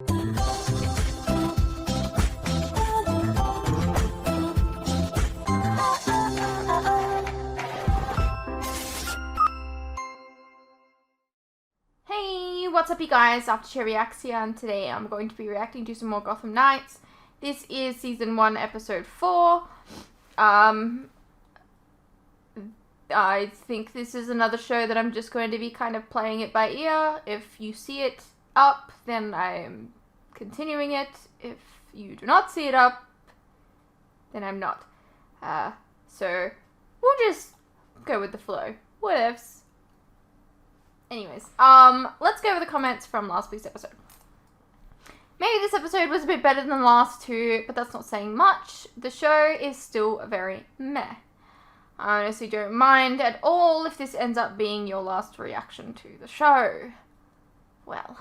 What's up, you guys? Aftershare Reacts here, and today I'm going to be reacting to some more Gotham Knights. This is season 1 episode 4. I think this is another show that I'm just going to be kind of playing it by ear. If you see it up, then I'm continuing it. If you do not see it up, then I'm not. So we'll just go with the flow. Whatevs. Anyways, let's go over the comments from last week's episode. Maybe this episode was a bit better than the last two, but that's not saying much. The show is still very meh. I honestly don't mind at all if this ends up being your last reaction to the show. Well,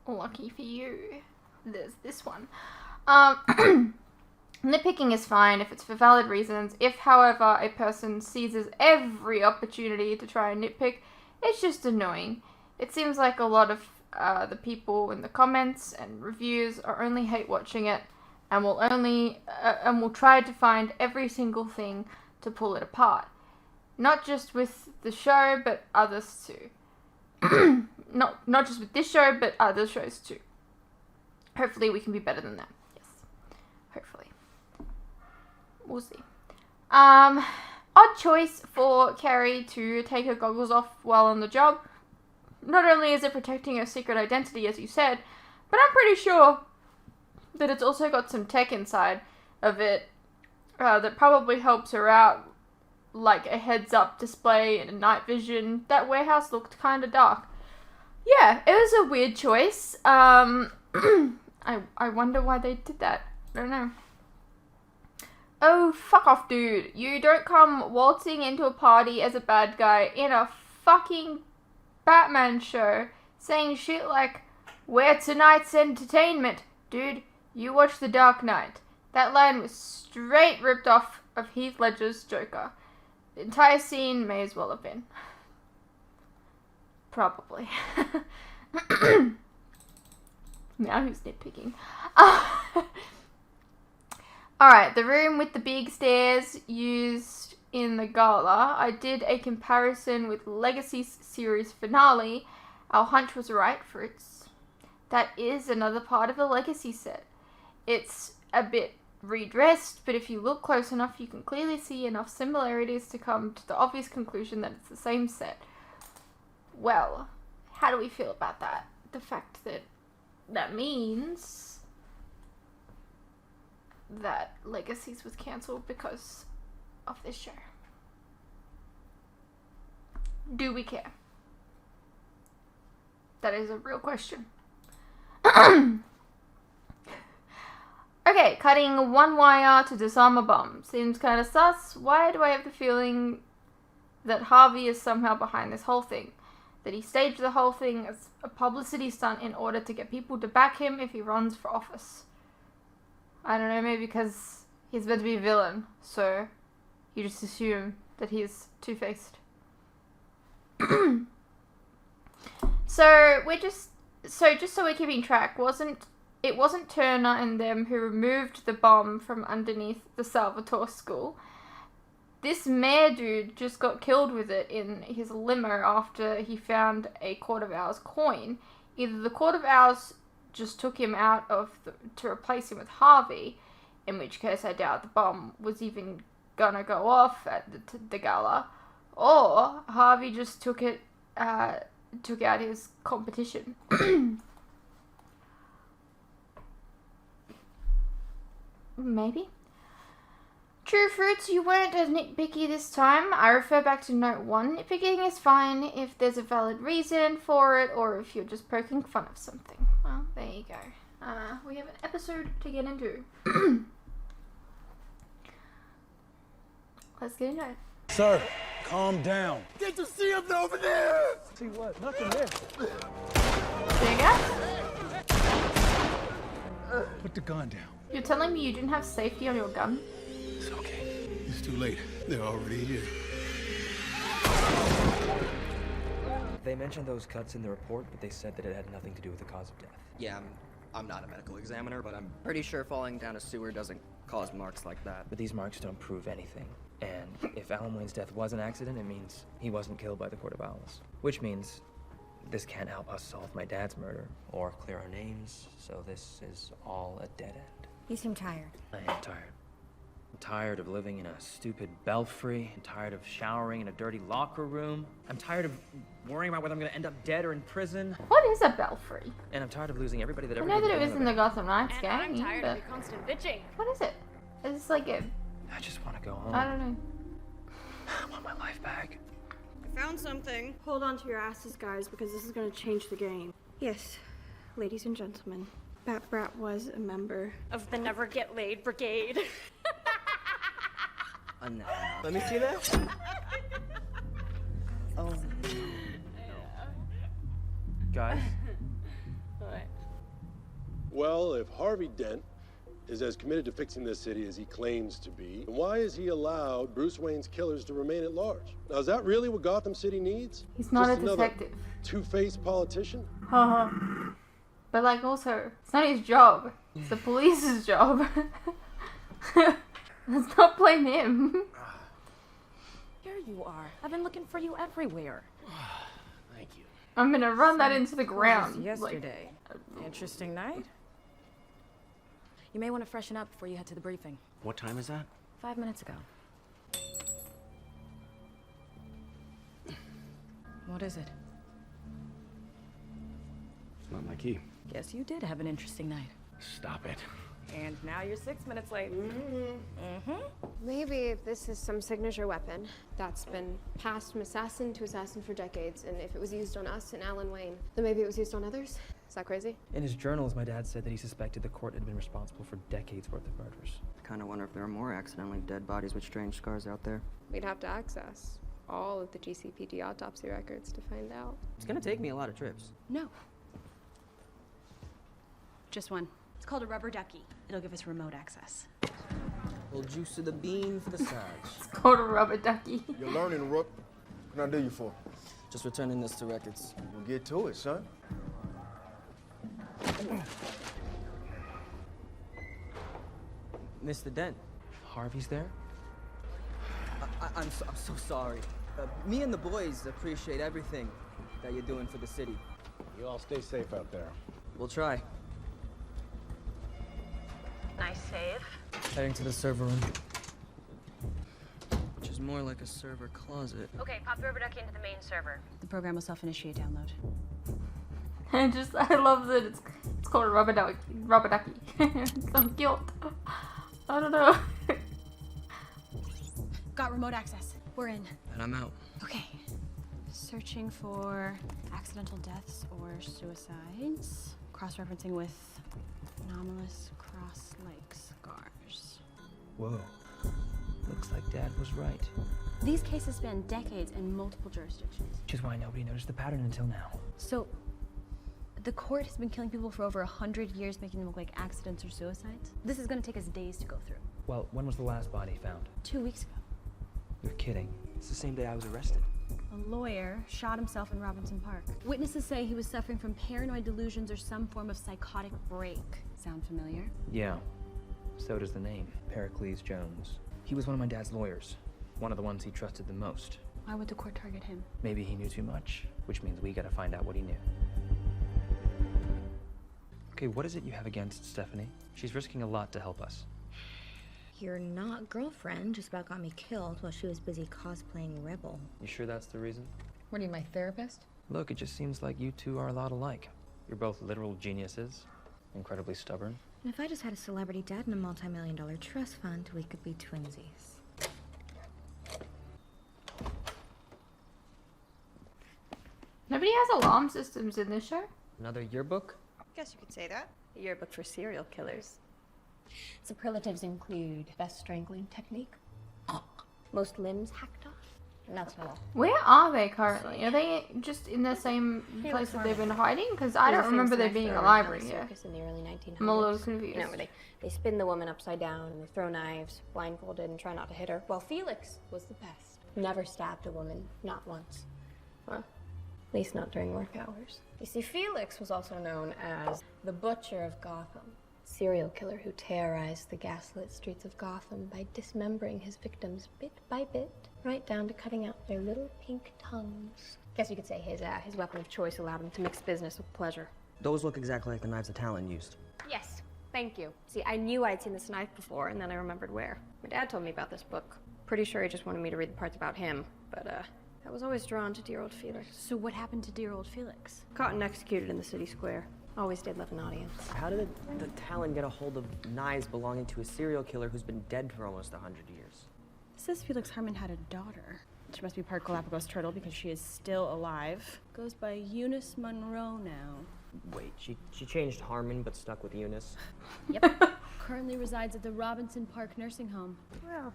lucky for you, there's this one. Nitpicking is fine if it's for valid reasons. If, however, a person seizes every opportunity to try and nitpick, it's just annoying. It seems like a lot of the people in the comments and reviews are only hate watching it and will try to find every single thing to pull it apart. Not just with the show, but others too. not just with this show, but other shows too. Hopefully we can be better than that. Yes. Hopefully. We'll see. Odd choice for Carrie to take her goggles off while on the job. Not only is it protecting her secret identity, as you said, but I'm pretty sure that it's also got some tech inside of it that probably helps her out, like a heads-up display and a night vision. That warehouse looked kind of dark. Yeah, it was a weird choice. I wonder why they did that. I don't know. Oh, fuck off, dude. You don't come waltzing into a party as a bad guy in a fucking Batman show saying shit like, "We're tonight's entertainment." Dude, you watch The Dark Knight. That line was straight ripped off of Heath Ledger's Joker. The entire scene may as well have been. Probably. Now who's nitpicking? Alright, the room with the big stairs used in the gala. I did a comparison with Legacy's series finale. Our hunch was right, Fruits. That is another part of the Legacy set. It's a bit redressed, but if you look close enough, you can clearly see enough similarities to come to the obvious conclusion that it's the same set. Well, how do we feel about that? The fact that that means that Legacies was cancelled because of this show. Do we care? That is a real question. Okay, cutting one wire to disarm a bomb. Seems kind of sus. Why do I have the feeling that Harvey is somehow behind this whole thing? That he staged the whole thing as a publicity stunt in order to get people to back him if he runs for office. I don't know, maybe because he's meant to be a villain, so you just assume that he's two-faced. Just so we're keeping track, it wasn't Turner and them who removed the bomb from underneath the Salvatore school. This mayor dude just got killed with it in his limo after he found a Court of Owls coin. Either the Court of Owls just took him out to replace him with Harvey, in which case I doubt the bomb was even gonna go off at the gala, or Harvey just took out his competition. Maybe. True, Fruits, you weren't as nitpicky this time. I refer back to note 1. Nitpicking is fine if there's a valid reason for it, or if you're just poking fun of something. Well, there you go. We have an episode to get into. Let's get into it. Sir, calm down. Did you see him over there? See what? Nothing there. There you go. Put the gun down. You're telling me you didn't have safety on your gun? It's okay. It's too late. They're already here. They mentioned those cuts in the report, but they said that it had nothing to do with the cause of death. Yeah, I'm not a medical examiner, but I'm pretty sure falling down a sewer doesn't cause marks like that. But these marks don't prove anything. And if Alan Wayne's death was an accident, it means he wasn't killed by the Court of Owls. Which means this can't help us solve my dad's murder or clear our names, so this is all a dead end. You seem tired. I am tired. I'm tired of living in a stupid belfry. I'm tired of showering in a dirty locker room. I'm tired of worrying about whether I'm gonna end up dead or in prison. What is a belfry? And I'm tired of losing everybody that I ever know did that it was anything in the about Gotham Knights And game. I'm tired but of your constant bitching. what is it? It's like a. I just want to go home. I don't know. I want my life back. I found something. Hold on to your asses, guys, because this is going to change the game. Yes, ladies and gentlemen, Bat Brat was a member. Of the Never Get Laid Brigade. No. Let me see that. Oh. Guys, What? Well, if Harvey Dent is as committed to fixing this city as he claims to be, then why has he allowed Bruce Wayne's killers to remain at large? Now, is that really what Gotham City needs? He's not Just a another detective. two-faced politician? Haha. But like also, it's not his job. It's the police's job. Let's not blame him. Here you are. I've been looking for you everywhere. Thank you. I'm gonna run that into the What was ground. yesterday. Interesting night. You may want to freshen up before you head to the briefing. What time is that? 5 minutes ago. What is it? It's not my key. Guess you did have an interesting night. Stop it. And now you're 6 minutes late. Maybe this is some signature weapon that's been passed from assassin to assassin for decades, and if it was used on us and Alan Wayne, then maybe it was used on others? Is that crazy? in his journals, my dad said that he suspected the court had been responsible for decades worth of murders. I kind of wonder if there are more accidentally dead bodies with strange scars out there. We'd have to access all of the GCPD autopsy records to find out. It's gonna take me a lot of trips. No. Just one. It's called a rubber ducky. It'll give us remote access. Little juice of the bean for the sides. It's called a rubber ducky. You're learning, Rook. What can I do you for? Just returning this to records. We'll get to it, son. Mr. Dent, Harvey's there? I'm so sorry. Me and the boys appreciate everything that you're doing for the city. You all stay safe out there. We'll try. Nice save. Heading to the server room. Which is more like a server closet. Okay, pop the rubber ducky into the main server. The program will self-initiate download. I love that it's called a rubber ducky. Rubber ducky. Some guilt. I don't know. Got remote access. We're in. And I'm out. Okay. Searching for accidental deaths or suicides. Cross-referencing with anomalous cross-like scars. Whoa. Looks like Dad was right. These cases span decades and multiple jurisdictions. Which is why nobody noticed the pattern until now. So, the court has been killing people for over 100 years, making them look like accidents or suicides. This is going to take us days to go through. Well, when was the last body found? 2 weeks ago, You're kidding. It's the same day I was arrested. a lawyer shot himself in Robinson Park. Witnesses say he was suffering from paranoid delusions or some form of psychotic break. Sound familiar? Yeah. So does the name. Pericles Jones. He was one of my dad's lawyers. One of the ones he trusted the most. Why would the court target him? Maybe he knew too much, which means we gotta find out what he knew. Okay, what is it you have against Stephanie? She's risking a lot to help us. Your not girlfriend just about got me killed while she was busy cosplaying Rebel. You sure that's the reason? What are you, my therapist? Look, it just seems like you two are a lot alike. You're both literal geniuses, incredibly stubborn. And if I just had a celebrity dad and a multi-million-dollar trust fund, we could be twinsies. Nobody has alarm systems in this show. Another yearbook? Guess you could say that. A yearbook for serial killers. Superlatives include best strangling technique, most limbs hacked off, and that's not all. Where are they currently? Are they just in the same place that they've been hiding? Because I don't remember there being a library here. In the early 1900s. I'm a little confused. You know, where they spin the woman upside down and they throw knives, blindfolded, and try not to hit her. Well, Felix was the best. Never stabbed a woman, not once. Huh? At least not during work hours. You see, Felix was also known as the Butcher of Gotham. Serial killer who terrorized the gaslit streets of Gotham by dismembering his victims bit by bit, right down to cutting out their little pink tongues. Guess you could say his weapon of choice allowed him to mix business with pleasure. Those look exactly like the knives that Talon used. Yes, thank you. See, I knew I'd seen this knife before, and then I remembered where. My dad told me about this book. Pretty sure he just wanted me to read the parts about him, but I was always drawn to dear old Felix. So what happened to dear old Felix? Caught and executed in the city square. Always did love an audience. How did the Talon get a hold of knives belonging to a serial killer who's been dead for almost 100 years? It says Felix Harmon had a daughter. She must be part Galapagos turtle because she is still alive. Goes by Eunice Monroe now. Wait, she changed Harmon but stuck with Eunice? Yep. Currently resides at the Robinson Park nursing home. Well,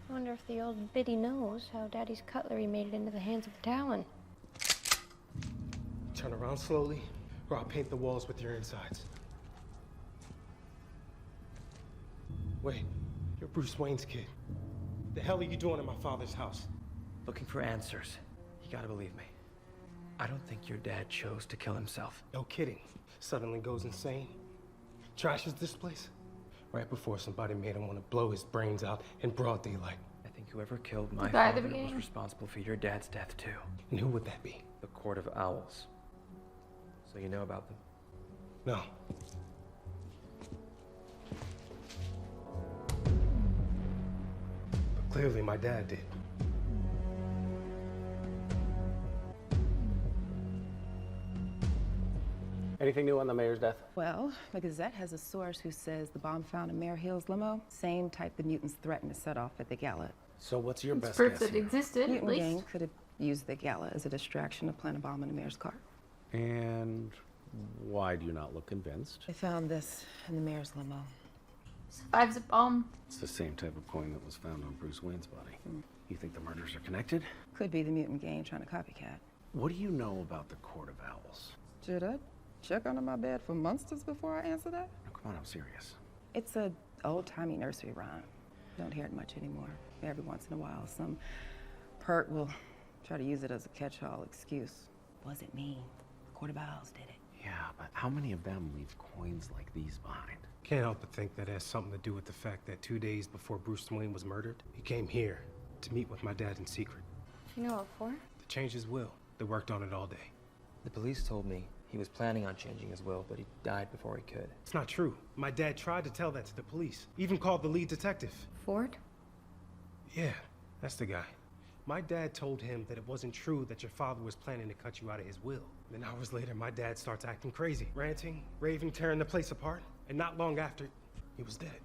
I wonder if the old biddy knows how Daddy's cutlery made it into the hands of the Talon. Turn around slowly, or I'll paint the walls with your insides. Wait, you're Bruce Wayne's kid. The hell are you doing in my father's house? Looking for answers. You gotta believe me. I don't think your dad chose to kill himself. No kidding. Suddenly goes insane. Trashes this place. Right before somebody made him want to blow his brains out in broad daylight. I think whoever killed my guy at the father was beginning. responsible for your dad's death too. And who would that be? The Court of Owls. So you know about them? No. But clearly my dad did. Anything new on the mayor's death? Well, the Gazette has a source who says the bomb found in Mayor Hill's limo, same type the mutants threatened to set off at the gala. So what's your It's best proof guess that it here? existed, at Mutant least. gang could have used the gala as a distraction to plant a bomb in the mayor's car. And why do you not look convinced? They found this in the mayor's limo. Survives a bomb. It's the same type of coin that was found on Bruce Wayne's body. You think the murders are connected? Could be the mutant gang trying to copycat. What do you know about the Court of Owls? Should I check under my bed for monsters before I answer that? No, come on, I'm serious. It's a old-timey nursery rhyme. Don't hear it much anymore. Every once in a while, some perk will try to use it as a catch-all excuse. Wasn't me. The Court of Owls did it. Yeah, but how many of them leave coins like these behind? Can't help but think that has something to do with the fact that 2 days before Bruce Wayne was murdered, he came here to meet with my dad in secret. You know what for? To change his will. They worked on it all day. The police told me he was planning on changing his will, but he died before he could. It's not true. My dad tried to tell that to the police. Even called the lead detective. Ford? Yeah, that's the guy. My dad told him that it wasn't true that your father was planning to cut you out of his will. Then hours later, my dad starts acting crazy. Ranting, raving, tearing the place apart. And not long after, he was dead.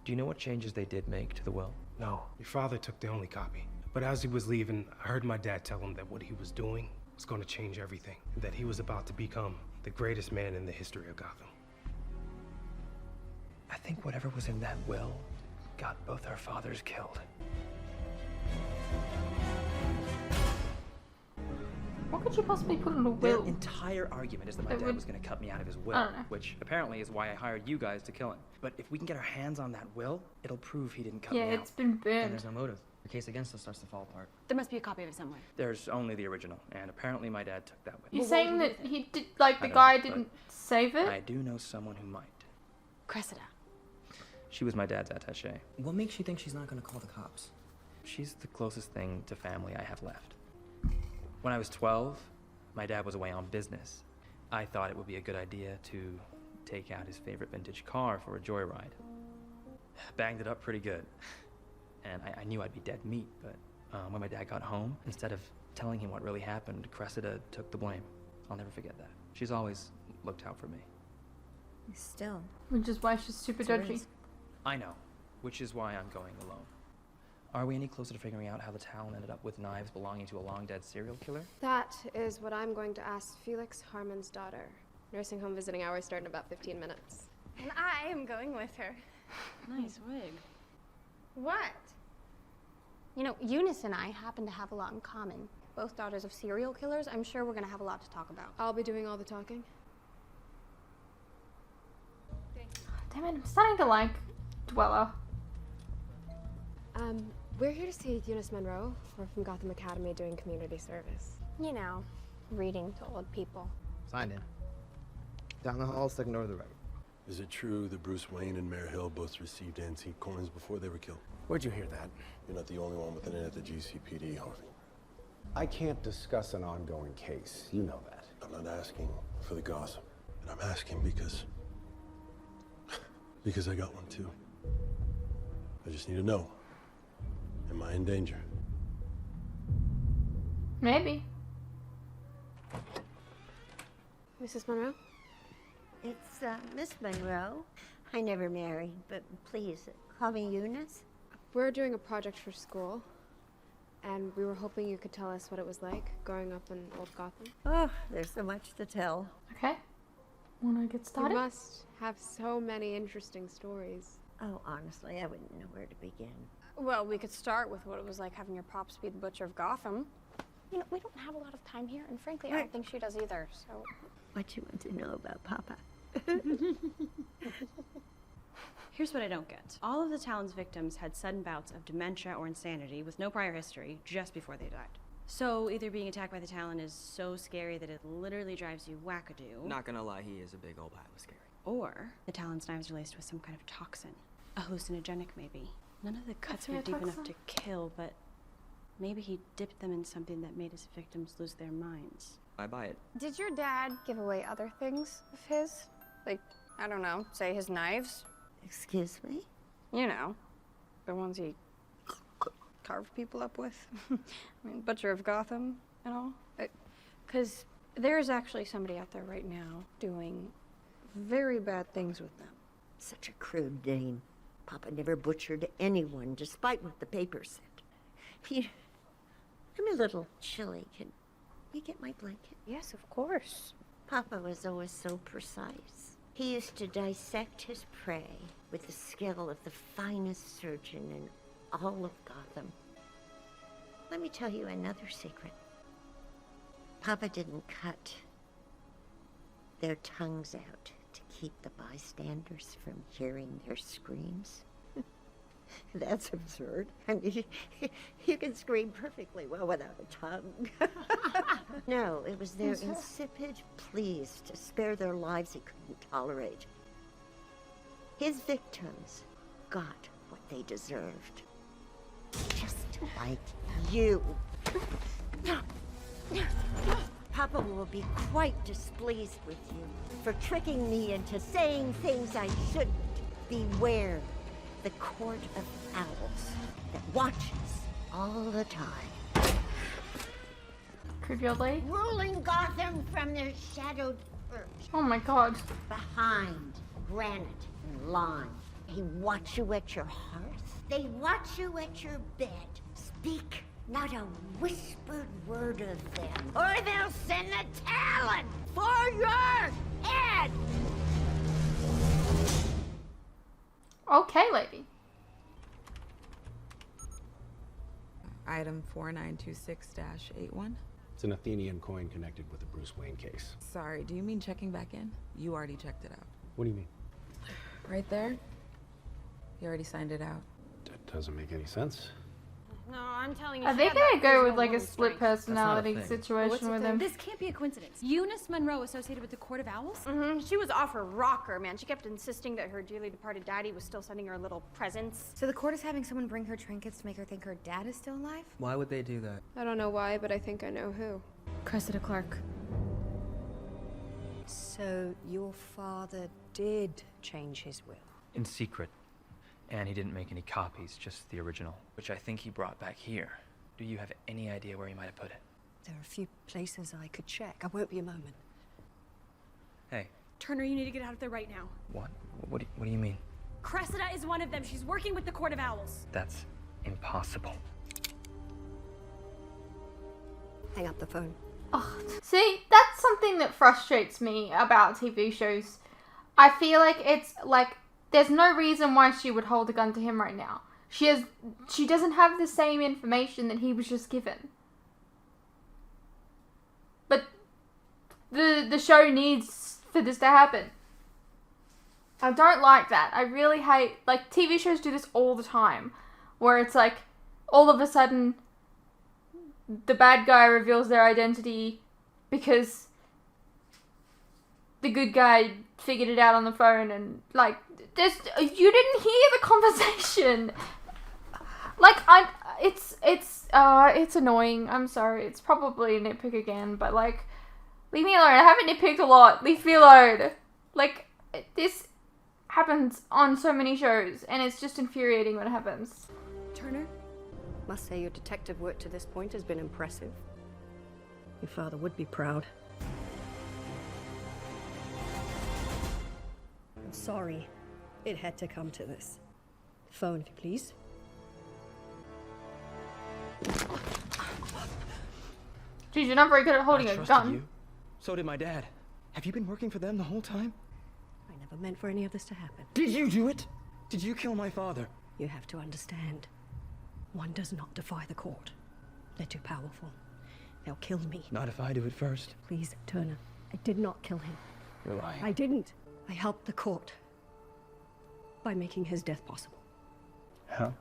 Do you know what changes they did make to the will? No, your father took the only copy. But as he was leaving, I heard my dad tell him that what he was doing was going to change everything. And that he was about to become the greatest man in the history of Gotham. I think whatever was in that will got both our fathers killed. What could you possibly put in a Their will? entire argument is that my It dad would- was going to cut me out of his I will, don't know. which apparently is why I hired you guys to kill him. But if we can get our hands on that will, it'll prove he didn't cut Yeah, me out. it's been And burned. there's no motive. The case against us starts to fall apart. There must be a copy of it somewhere. There's only the original, and apparently my dad took that with You're him. saying that he did, like, the I don't guy know, but didn't save it? I do know someone who might. Cressida. She was my dad's attaché. What makes you think she's not gonna call the cops? She's the closest thing to family I have left. When I was 12, my dad was away on business. I thought it would be a good idea to take out his favorite vintage car for a joyride. Banged it up pretty good. And I knew I'd be dead meat, but when my dad got home, instead of telling him what really happened, Cressida took the blame. I'll never forget that. She's always looked out for me. Still. Which is why she's super It's a dodgy. risk. I know, which is why I'm going alone. Are we any closer to figuring out how the town ended up with knives belonging to a long-dead serial killer? That is what I'm going to ask Felix Harmon's daughter. Nursing home visiting hours start in about 15 minutes. And I am going with her. Nice wig. What? You know, Eunice and I happen to have a lot in common. Both daughters of serial killers. I'm sure we're gonna have a lot to talk about. I'll be doing all the talking. Damn it, I'm starting to like Duela. We're here to see Eunice Monroe. We're from Gotham Academy doing community service. You know, reading to old people. Signed in. Down the hall, second door to the right. Is it true that Bruce Wayne and Mayor Hill both received antique coins before they were killed? Where'd you hear that? You're not the only one with an in at the GCPD, Harvey. I can't discuss an ongoing case. You know that. I'm not asking for the gossip. And I'm asking because I got one too. I just need to know. Am I in danger? Maybe. Mrs. Monroe? It's, Miss Monroe. I never married, but please, call me Eunice. We're doing a project for school, and we were hoping you could tell us what it was like growing up in Old Gotham. Oh, there's so much to tell. Okay. Wanna get started? You must have so many interesting stories. Oh, honestly, I wouldn't know where to begin. Well, we could start with what it was like having your pops be the butcher of Gotham. You know, we don't have a lot of time here, and frankly, I don't think she does either, so... What you want to know about Papa? Here's what I don't get. All of the town's victims had sudden bouts of dementia or insanity with no prior history just before they died. So either being attacked by the Talon is so scary that it literally drives you wackadoo. Not gonna lie, he is a big old pile of scary. Or the Talon's knives are laced with some kind of toxin. A hallucinogenic, maybe. None of the cuts were deep enough to kill, but maybe he dipped them in something that made his victims lose their minds. I buy it. Did your dad give away other things of his? Like, I don't know, say his knives? Excuse me? You know, the ones he carved people up with. I mean, Butcher of Gotham and all. Because there's actually somebody out there right now doing very bad things with them. Such a crude name. Papa never butchered anyone, despite what the papers said. I'm a little chilly. Can you get my blanket? Yes, of course. Papa was always so precise. He used to dissect his prey with the skill of the finest surgeon in all of Gotham. Let me tell you another secret. Papa didn't cut their tongues out to keep the bystanders from hearing their screams. That's absurd. I mean, you can scream perfectly well without a tongue. No, it was their insipid pleas to spare their lives he couldn't tolerate. His victims got what they deserved. Just like you. Papa will be quite displeased with you for tricking me into saying things I shouldn't. Beware the Court of Owls that watches all the time. Could you lay? Ruling Gotham from their shadowed perch. Oh my god. Behind granite and lime. They watch you at your hearth. They watch you at your bed. Speak not a whispered word of them, or they'll send the Talon for your head! Okay, lady. Item 4926-81. It's an Athenian coin connected with the Bruce Wayne case. Sorry, do you mean checking back in? You already checked it out. What do you mean? Right there. You already signed it out. That doesn't make any sense. No, I'm telling you. Are they gonna go with like a split personality situation with him? This can't be a coincidence. Eunice Monroe associated with the Court of Owls? Mm-hmm. She was off her rocker, man. She kept insisting that her dearly departed daddy was still sending her little presents. So the court is having someone bring her trinkets to make her think her dad is still alive? Why would they do that? I don't know why, but I think I know who. Cressida Clark. So your father did change his will? In secret. And he didn't make any copies, just the original, which I think he brought back here. Do you have any idea where he might have put it? There are a few places I could check. I won't be a moment. Hey. Turner, you need to get out of there right now. What? What do you mean? Cressida is one of them. She's working with the Court of Owls. That's impossible. Hang up the phone. Oh, see, that's something that frustrates me about TV shows. I feel like it's like there's no reason why she would hold a gun to him right now. She doesn't have the same information that he was just given. But the show needs for this to happen. I don't like that. I really hate, like, TV shows do this all the time, where it's like all of a sudden the bad guy reveals their identity because the good guy figured it out on the phone, and like, just you didn't hear the conversation. Like, it's annoying. I'm sorry. It's probably a nitpick again, but like, leave me alone. I haven't nitpicked a lot. Leave me alone. Like, this happens on so many shows, and it's just infuriating when it happens. Turner, must say your detective work to this point has been impressive. Your father would be proud. I'm sorry it had to come to this. Phone, if you please. Geez, you're not very good at holding a gun. You. So did my dad. Have you been working for them the whole time? I never meant for any of this to happen. Did you do it? Did you kill my father? You have to understand. One does not defy the court. They're too powerful. They'll kill me. Not if I do it first. Please, Turner. I did not kill him. You're lying. I didn't. I helped the court by making his death possible. How?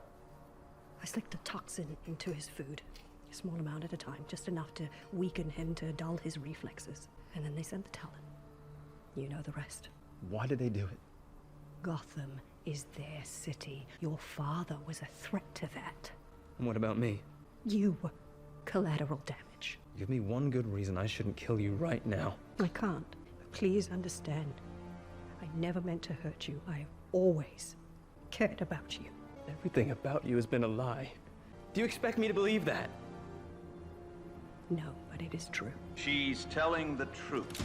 I slipped a toxin into his food. A small amount at a time, just enough to weaken him, to dull his reflexes. And then they sent the Talon. You know the rest. Why did they do it? Gotham is their city. Your father was a threat to that. And what about me? You were collateral damage. Give me one good reason I shouldn't kill you right now. I can't. But please understand. I never meant to hurt you. I have always cared about you. Everything about you has been a lie. Do you expect me to believe that? No, but it is true. She's telling the truth.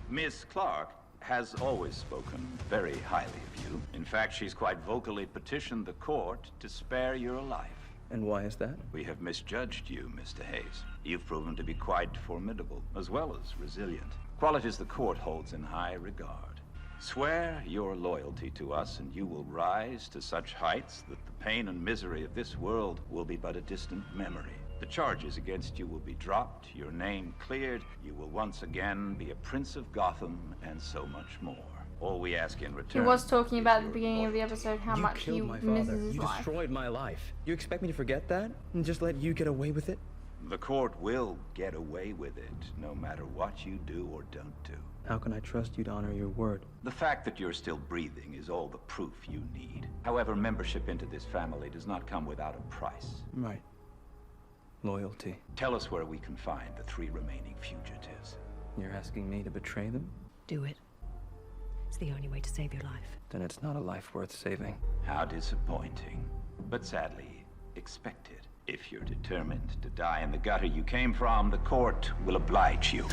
Miss Clark has always spoken very highly of you. In fact, she's quite vocally petitioned the court to spare your life. And why is that? We have misjudged you, Mr. Hayes. You've proven to be quite formidable, as well as resilient. Qualities the court holds in high regard. Swear your loyalty to us, and you will rise to such heights that the pain and misery of this world will be but a distant memory. The charges against you will be dropped, your name cleared, you will once again be a prince of Gotham, and so much more. All we ask in return. He was talking about at the beginning of the episode how You much he killed my misses father. his You life. destroyed my life. You expect me to forget that and just let you get away with it? The court will get away with it, no matter what you do or don't do. How can I trust you to honor your word? The fact that you're still breathing is all the proof you need. However, membership into this family does not come without a price. Right. Loyalty. Tell us where we can find the 3 remaining fugitives. You're asking me to betray them? Do it. It's the only way to save your life. Then it's not a life worth saving. How disappointing, but sadly expected. If you're determined to die in the gutter you came from, the court will oblige you.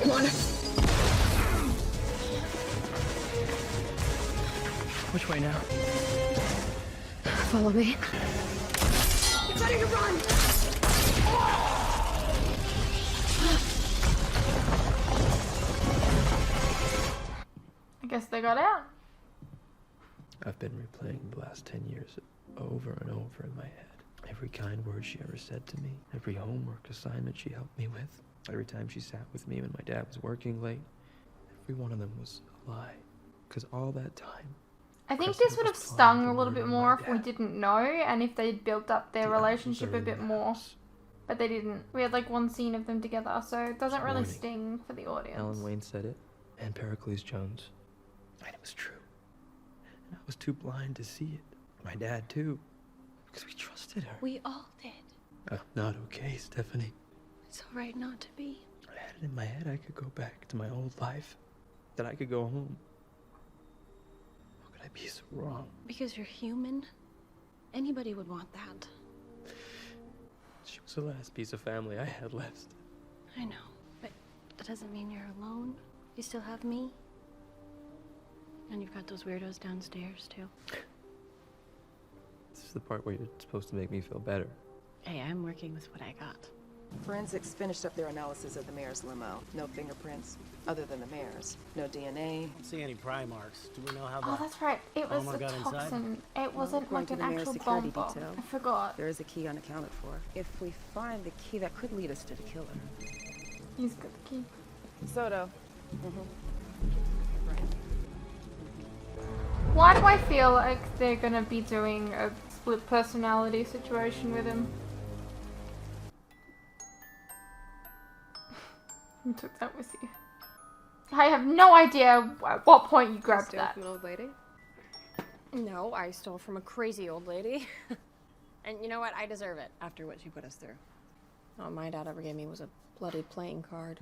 Come on. Which way now? Follow me. It's ready to run! I guess they got out. I've been replaying the last 10 years over and over in my head. Every kind word she ever said to me, every homework assignment she helped me with, every time she sat with me when my dad was working late, every one of them was a lie. Because all that time, I think this would have stung a little bit more if we didn't know, and if they'd built up their relationship a bit more. But they didn't. We had like one scene of them together, so it doesn't really sting for the audience. Alan Wayne said it, and Pericles Jones. And it was true. And I was too blind to see it. My dad too. Because we trusted her. We all did. I'm not okay, Stephanie. It's all right not to be. I had it in my head I could go back to my old life. That I could go home. How could I be so wrong? Because you're human. Anybody would want that. She was the last piece of family I had left. I know, but that doesn't mean you're alone. You still have me. And you've got those weirdos downstairs, too. This is the part where you're supposed to make me feel better. Hey, I'm working with what I got. Forensics finished up their analysis of the mayor's limo. No fingerprints, other than the mayor's. No DNA. Don't see any pry marks. Do we know how Oh, that's right. It was Alma a got inside? toxin. It wasn't According like to an the mayor's actual security bomb. detail, I forgot. there is a key unaccounted for. If we find the key, that could lead us to the killer. He's got the key. Soto. Why do I feel like they're gonna be doing a split personality situation with him? Who took that with you? I have no idea at what point you grabbed Steal that. from an old lady? No, I stole from a crazy old lady. And you know what? I deserve it after what she put us through. All my dad ever gave me was a bloody playing card.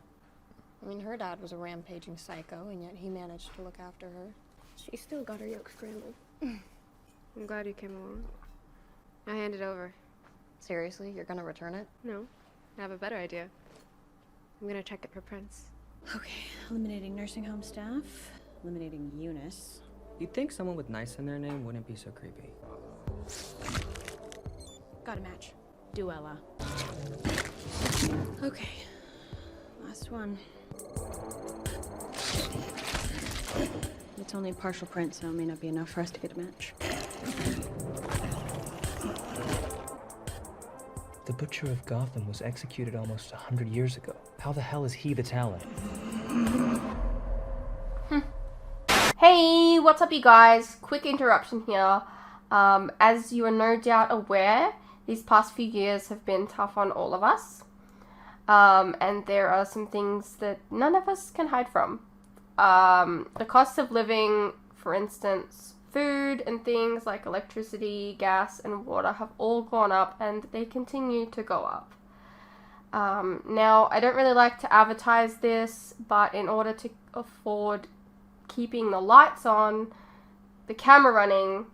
I mean, her dad was a rampaging psycho, and yet he managed to look after her. She still got her yolk scrambled. I'm glad you came along. I hand it over. Seriously? You're gonna return it? No, I have a better idea. I'm gonna check it for prints. Okay, eliminating nursing home staff, eliminating Eunice. You'd think someone with nice in their name wouldn't be so creepy. Got a match. Duela. Okay, last one. It's only a partial print, so it may not be enough for us to get a match. The Butcher of Gotham was executed almost 100 years ago. How the hell is he the Talon? Hey, what's up you guys? Quick interruption here. As you are no doubt aware, these past few years have been tough on all of us. And there are some things that none of us can hide from. The cost of living, for instance, food and things like electricity, gas, and water have all gone up, and they continue to go up. Now, I don't really like to advertise this, but in order to afford keeping the lights on, the camera running,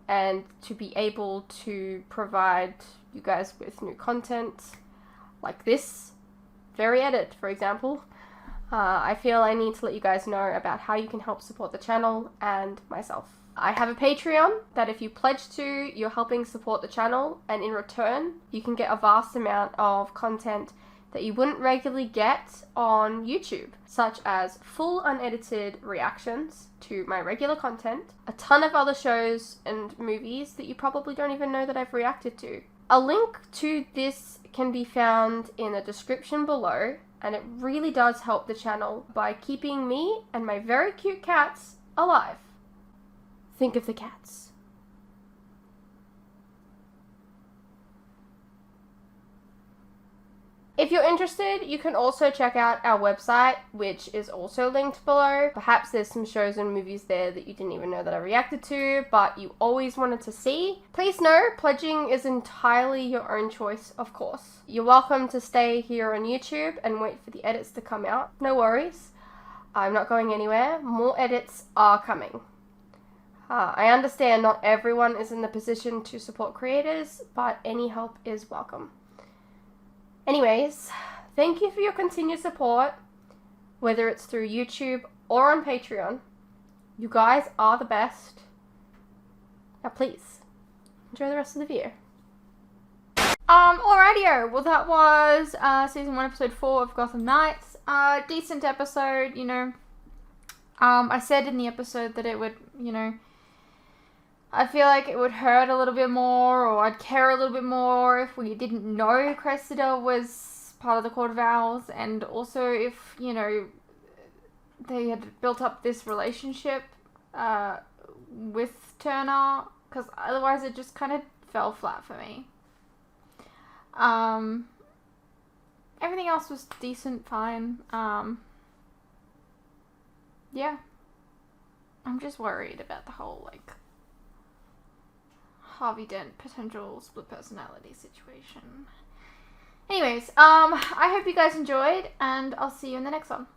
and to be able to provide you guys with new content like this very edit, for example, I feel I need to let you guys know about how you can help support the channel and myself. I have a Patreon that if you pledge to, you're helping support the channel, and in return, you can get a vast amount of content that you wouldn't regularly get on YouTube, such as full unedited reactions to my regular content, a ton of other shows and movies that you probably don't even know that I've reacted to. A link to this can be found in the description below, and it really does help the channel by keeping me and my very cute cats alive. Think of the cats. If you're interested, you can also check out our website, which is also linked below. Perhaps there's some shows and movies there that you didn't even know that I reacted to, but you always wanted to see. Please know, pledging is entirely your own choice, of course. You're welcome to stay here on YouTube and wait for the edits to come out. No worries. I'm not going anywhere. More edits are coming. I understand not everyone is in the position to support creators, but any help is welcome. Anyways, thank you for your continued support, whether it's through YouTube or on Patreon. You guys are the best. Now please, enjoy the rest of the video. Alrighty-o, well that was Season 1, Episode 4 of Gotham Knights. Decent episode, you know. I said in the episode that it would, you know, I feel like it would hurt a little bit more, or I'd care a little bit more if we didn't know Cressida was part of the Court of Owls, and also if, you know, they had built up this relationship with Turner, because otherwise it just kind of fell flat for me. Everything else was decent, fine. Yeah. I'm just worried about the whole, like, Harvey Dent potential split personality situation. Anyways, I hope you guys enjoyed, and I'll see you in the next one.